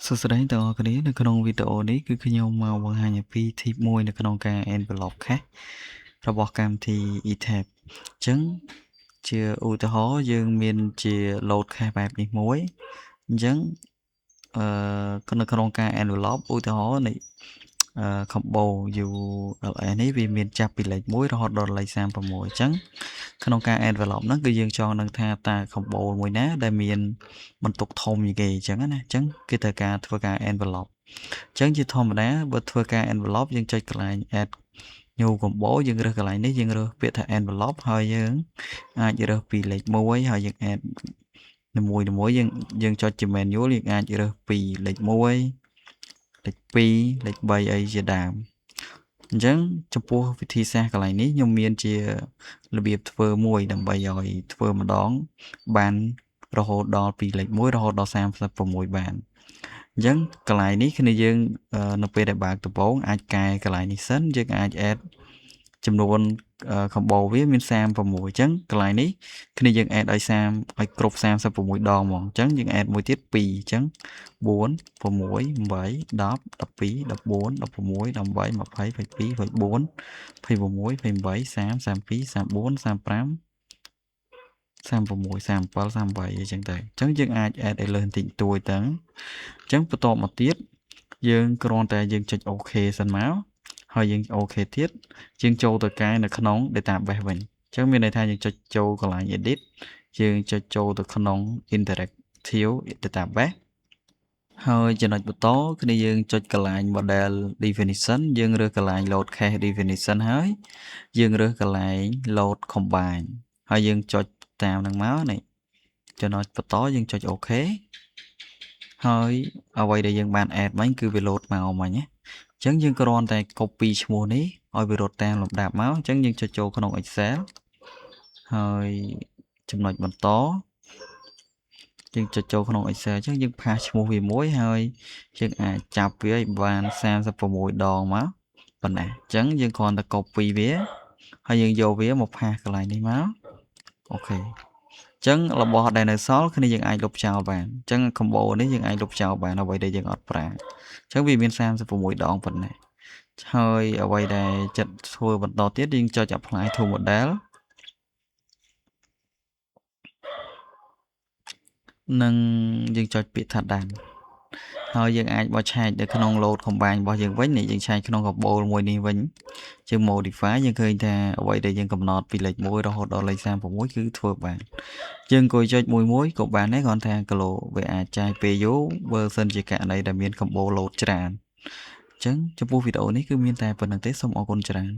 សួស្តីទាំងអស់គ្នានៅក្នុងវីដេអូនេះគឺខ្ញុំមកបង្ហាញអំពី tip មួយនៅក្នុងការ envelope cache របស់កម្មវិធី eTap អញ្ចឹងជាឧទាហរណ៍យើងមានជា load cache បែបនេះមួយអញ្ចឹងនៅក្នុងការ envelope ឧទាហរណ៍នៃ combo ULS នេះវាមានចាប់ពីលេខ1រហូតដល់លេខ36អញ្ចឹងក្នុងការ envelope ហ្នឹងគឺយើងចង់ដឹងថាតើ combo មួយណាដែលមានបន្ទុកធំជាងគេអញ្ចឹងណាអញ្ចឹងគេត្រូវការធ្វើការ envelope អញ្ចឹងជាធម្មតាបើធ្វើការ envelope យើងចុចកន្លែង add new combo យើងរើសកន្លែងនេះយើងរើសពាក្យថា envelope ហើយយើងអាចរើសពីលេខ1ហើយយើង add នីមួយយើងចុចជា manual យើងអាចរើសពីលេខ1លេខ2លេខ3អីជាដើមអញ្ចឹងចំពោះវិធីសាស្ត្រកន្លែងនេះខ្ញុំមានជារបៀបធ្វើមួយដើម្បីឲ្យធ្វើម្ដងបានរហូតដល់ពីលេខ1រហូតដល់36បានអញ្ចឹងកន្លែងនេះគ្នាយើងនៅពេលដែលបើកដំបូងអាចកែកន្លែងនេះសិនយើងអាច add ចំនួនcombo វាមាន36អញ្ចឹងកន្លែងនេះគ្នាយើង add ឲ្យគ្រប់36ដងហ្មងអញ្ចឹងយើង add មួយទៀត2អញ្ចឹង4 6 8 10 12 14 16 18 20 22 24 26 28 30 32 34 35 36 37 38អញ្ចឹងទៅអញ្ចឹងយើងអាច add ឲ្យលើសបន្តិចតួចទៅអញ្ចឹងបន្តមកទៀតយើងគ្រាន់តែយើងចុច OK សិនមកហើយយើង OK ទៀតយើងចូលទៅកែនៅក្នុង database វិញអញ្ចឹងមានន័យថាយើងចុចចូលកន្លែង edit យើងចុចចូលទៅក្នុង interactive database ហើយចំណុចបន្តគឺយើងចុចកន្លែង model definition យើងរើសកន្លែង load cache definition ហើយយើងរើសកន្លែង load combine ហើយយើងចុចតាមនឹងមកនេះចំណុចបន្តយើងចុច OK ហើយអ្វីដែលយើងបាន add មិញគឺវា load មកមិញណាអញ្ចឹងយើងគ្រាន់តែ copy ឈ្មោះនេះឲ្យវារត់តាមលំដាប់មកអញ្ចឹងយើងចុចចូលក្នុង Excel ហើយចំណុចបន្តយើងចុចចូលក្នុង Excel អញ្ចឹងយើងផាសឈ្មោះវាមួយហើយយើងអាចចាប់វាឲ្យបាន36ដងមកប៉ុណ្ណាអញ្ចឹងយើងគ្រាន់តែ copy វាហើយយើងយកវាមកផាសកន្លែងនេះមកអូខេអញ្ចឹងរបស់ដែលនៅសល់គ្នាយើងអាចលុបចោលបានអញ្ចឹង combo នេះយើងអាចលុបចោលបានអ្វីដែលយើងអត់ប្រើអញ្ចឹងវាមាន36ដងប៉ុណ្ណាហើយអ្វីដែលចិត្តធ្វើបន្តទៀតយើងចុច apply to model និងយើងចុចពាក្យថាដាំហើយយើងអាចបោះឆែកនៅក្នុង load combine របស់យើងវិញនេះយើងឆែកក្នុង combo មួយនេះវិញយើង modify យើងឃើញថាអ្វីដែលយើងកំណត់ពីលេខ1រហូតដល់លេខ36គឺធ្វើបានយើងអង្គុយចុចមួយក៏បានដែរគ្រាន់តែគីឡូវាអាចចាយពេលយូរបើសិនជាករណីដែលមាន combo load ច្រើនអញ្ចឹងចំពោះវីដេអូនេះគឺមានតែប៉ុណ្្នឹងទេសូមអរគុណច្រើន